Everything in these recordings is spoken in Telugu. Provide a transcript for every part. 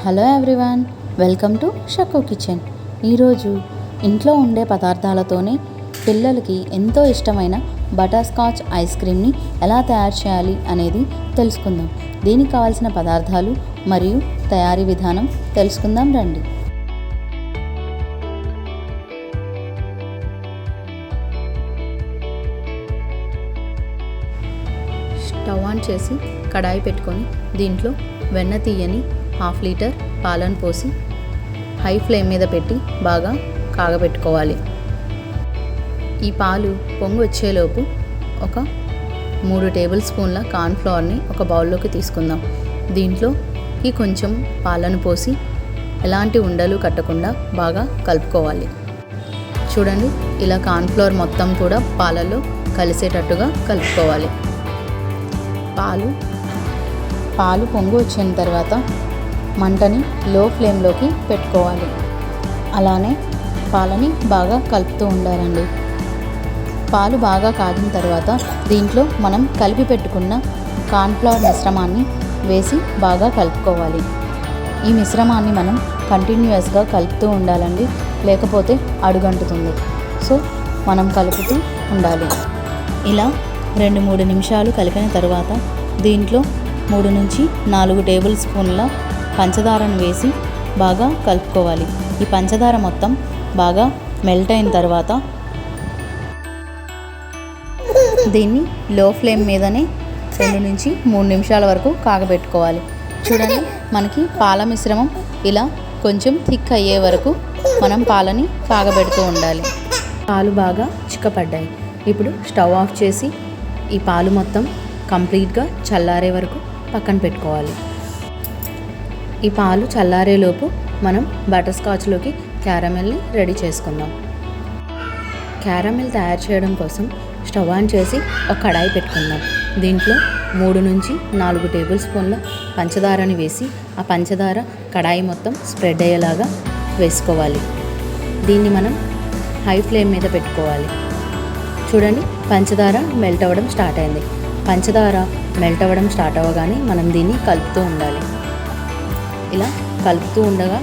హలో ఎవ్రీవన్, వెల్కమ్ టు షక్కో కిచెన్. ఈరోజు ఇంట్లో ఉండే పదార్థాలతోనే పిల్లలకి ఎంతో ఇష్టమైన బటర్ స్కాచ్ ఐస్ క్రీమ్ని ఎలా తయారు చేయాలి అనేది తెలుసుకుందాం. దీనికి కావాల్సిన పదార్థాలు మరియు తయారీ విధానం తెలుసుకుందాం రండి. స్టవ్ ఆన్ చేసి కడాయి పెట్టుకొని దీంట్లో వెన్న తీయని 1/2 లీటర్ పాలను పోసి హై ఫ్లేమ్ మీద పెట్టి బాగా కాగబెట్టుకోవాలి. ఈ పాలు పొంగు వచ్చేలోపు ఒక 3 టేబుల్ స్పూన్ల కార్న్ఫ్లవర్ని ఒక బౌల్లోకి తీసుకుందాం. దీంట్లోకి కొంచెం పాలను పోసి ఎలాంటి ఉండలు కట్టకుండా బాగా కలుపుకోవాలి. చూడండి, ఇలా కార్న్ఫ్లవర్ మొత్తం కూడా పాలలో కలిసేటట్టుగా కలుపుకోవాలి. పాలు పొంగు వచ్చిన తర్వాత మంటని లో ఫ్లేమ్లోకి పెట్టుకోవాలి. అలానే పాలని బాగా కలుపుతూ ఉండాలండి. పాలు బాగా కాగిన తర్వాత దీంట్లో మనం కలిపి పెట్టుకున్న కార్న్ఫ్లవర్ మిశ్రమాన్ని వేసి బాగా కలుపుకోవాలి. ఈ మిశ్రమాన్ని మనం కంటిన్యూస్గా కలుపుతూ ఉండాలండి, లేకపోతే అడుగంటుతుంది. సో మనం కలుపుతూ ఉండాలి. ఇలా 2-3 నిమిషాలు కలిపిన తర్వాత దీంట్లో 3 నుంచి 4 టేబుల్ స్పూన్ల పంచదారను వేసి బాగా కలుపుకోవాలి. ఈ పంచదార మొత్తం బాగా మెల్ట్ అయిన తర్వాత దీన్ని లో ఫ్లేమ్ మీదనే 2 నుంచి 3 నిమిషాల వరకు కాగబెట్టుకోవాలి. చూడండి, మనకి పాల మిశ్రమం ఇలా కొంచెం థిక్ అయ్యే వరకు మనం పాలని కాగబెడుతూ ఉండాలి. పాలు బాగా చిక్కపడ్డాయి. ఇప్పుడు స్టవ్ ఆఫ్ చేసి ఈ పాలు మొత్తం కంప్లీట్గా చల్లారే వరకు పక్కన పెట్టుకోవాలి. ఈ పాలు చల్లారేలోపు మనం బటర్ స్కాచ్లోకి క్యారమెల్ని రెడీ చేసుకుందాం. క్యారమెల్ తయారు చేయడం కోసం స్టవ్ ఆన్ చేసి ఒక కడాయి పెట్టుకుందాం. దీంట్లో 3 నుంచి 4 టేబుల్ స్పూన్ల పంచదారని వేసి ఆ పంచదార కడాయి మొత్తం స్ప్రెడ్ అయ్యేలాగా వేసుకోవాలి. దీన్ని మనం హై ఫ్లేమ్ మీద పెట్టుకోవాలి. చూడండి, పంచదార మెల్ట్ అవ్వడం స్టార్ట్ అయింది. పంచదార మెల్ట్ అవ్వడం స్టార్ట్ అవ్వగానే మనం దీన్ని కలుపుతూ ఉండాలి. ఇలా కలుపుతూ ఉండగా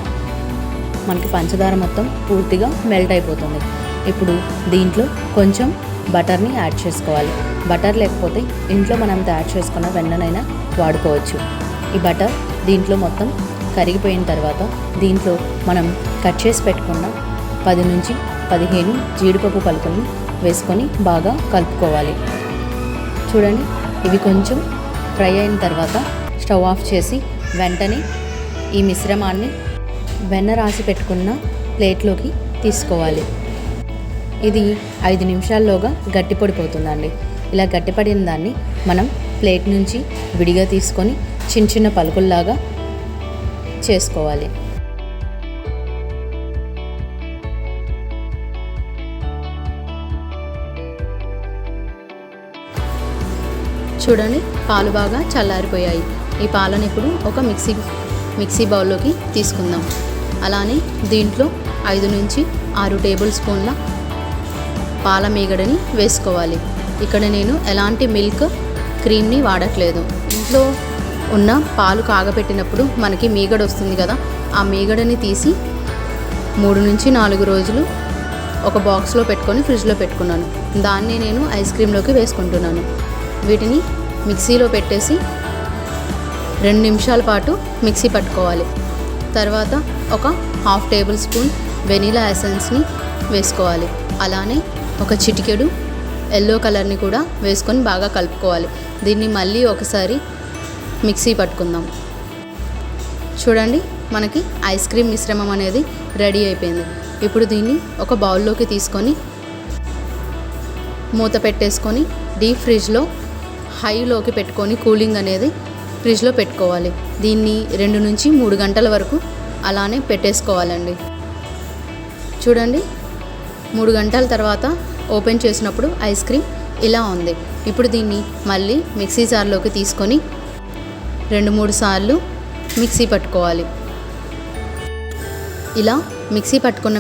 మనకి పంచదార మొత్తం పూర్తిగా మెల్ట్ అయిపోతుంది. ఇప్పుడు దీంట్లో కొంచెం బటర్ని యాడ్ చేసుకోవాలి. బటర్ లేకపోతే ఇంట్లో మనం తయారు చేసుకున్న వెన్ననైనా వాడుకోవచ్చు. ఈ బటర్ దీంట్లో మొత్తం కరిగిపోయిన తర్వాత దీంట్లో మనం కట్ చేసి పెట్టుకున్న 10 నుంచి 15 జీడిపప్పు పలుకుల్ని వేసుకొని బాగా కలుపుకోవాలి. చూడండి, ఇవి కొంచెం ఫ్రై అయిన తర్వాత స్టవ్ ఆఫ్ చేసి వెంటనే ఈ మిశ్రమాన్ని వెన్న రాసి పెట్టుకున్న ప్లేట్లోకి తీసుకోవాలి. ఇది 5 నిమిషాల్లోగా గట్టిపడిపోతుందండి. ఇలా గట్టిపడిన దాన్ని మనం ప్లేట్ నుంచి విడిగా తీసుకొని చిన్న చిన్న పలుకుల్లాగా చేసుకోవాలి. చూడండి, పాలు బాగా చల్లారిపోయాయి. ఈ పాలను ఇప్పుడు ఒక మిక్సీ బౌల్లోకి తీసుకుందాం. అలానే దీంట్లో 5 నుంచి 6 టేబుల్ స్పూన్ల పాల మీగడని వేసుకోవాలి. ఇక్కడ నేను ఎలాంటి మిల్క్ క్రీమ్ని వాడట్లేదు. ఇంట్లో ఉన్న పాలు కాగపెట్టినప్పుడు మనకి మీగడ వస్తుంది కదా, ఆ మీగడని తీసి 3 నుంచి 4 రోజులు ఒక బాక్స్లో పెట్టుకొని ఫ్రిడ్జ్లో పెట్టుకున్నాను. దాన్ని నేను ఐస్ క్రీమ్లోకి వేసుకుంటున్నాను. వీటిని మిక్సీలో పెట్టేసి 2 నిమిషాల పాటు మిక్సీ పట్టుకోవాలి. తర్వాత ఒక 1/2 టేబుల్ స్పూన్ వెనీలా ఎసెన్స్ని వేసుకోవాలి. అలానే ఒక చిటికెడు ఎల్లో కలర్ని కూడా వేసుకొని బాగా కలుపుకోవాలి. దీన్ని మళ్ళీ ఒకసారి మిక్సీ పట్టుకుందాం. చూడండి, మనకి ఐస్ క్రీమ్ మిశ్రమం అనేది రెడీ అయిపోయింది. ఇప్పుడు దీన్ని ఒక బౌల్లోకి తీసుకొని మూత పెట్టేసుకొని డీప్ ఫ్రిడ్జ్లో హైలోకి పెట్టుకొని కూలింగ్ అనేది ఫ్రిడ్జ్లో పెట్టుకోవాలి. దీన్ని 2 నుంచి 3 గంటల వరకు అలానే పెట్టేసుకోవాలండి. చూడండి, 3 గంటల తర్వాత ఓపెన్ చేసినప్పుడు ఐస్ క్రీమ్ ఇలా ఉంది. ఇప్పుడు దీన్ని మళ్ళీ మిక్సీ జార్లోకి తీసుకొని 2-3 సార్లు మిక్సీ పట్టుకోవాలి. ఇలా మిక్సీ పట్టిన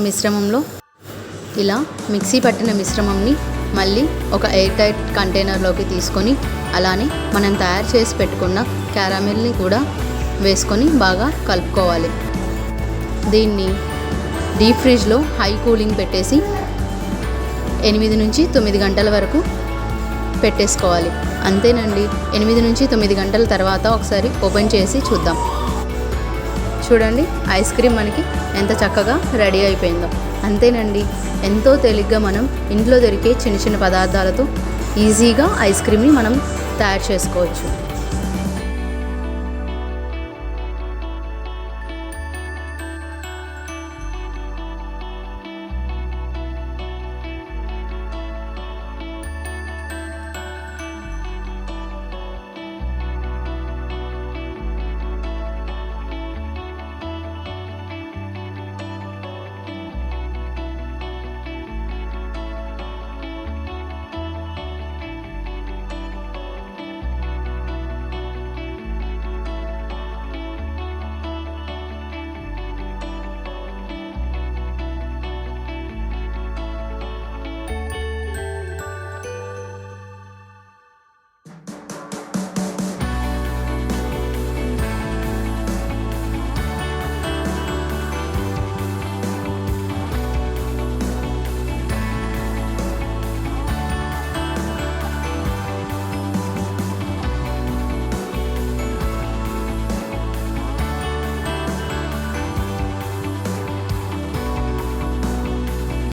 మిశ్రమంని మళ్ళీ ఒక ఎయిర్ టైట్ కంటైనర్లోకి తీసుకొని అలానే మనం తయారు చేసి పెట్టుకున్న క్యారమెల్ని కూడా వేసుకొని బాగా కలుపుకోవాలి. దీన్ని డీప్ ఫ్రిడ్జ్లో హై కూలింగ్ పెట్టేసి 8 నుంచి 9 గంటల వరకు పెట్టేసుకోవాలి. అంతేనండి. 8 నుంచి 9 గంటల తర్వాత ఒకసారి ఓపెన్ చేసి చూద్దాం. చూడండి, ఐస్ క్రీమ్ మనకి ఎంత చక్కగా రెడీ అయిపోయిందో. అంతేనండి, ఎంతో తేలిగ్గా మనం ఇంట్లో దొరికే చిన్న చిన్న పదార్థాలతో ఈజీగా ఐస్ క్రీమ్ని మనం తయారు చేసుకోవచ్చు.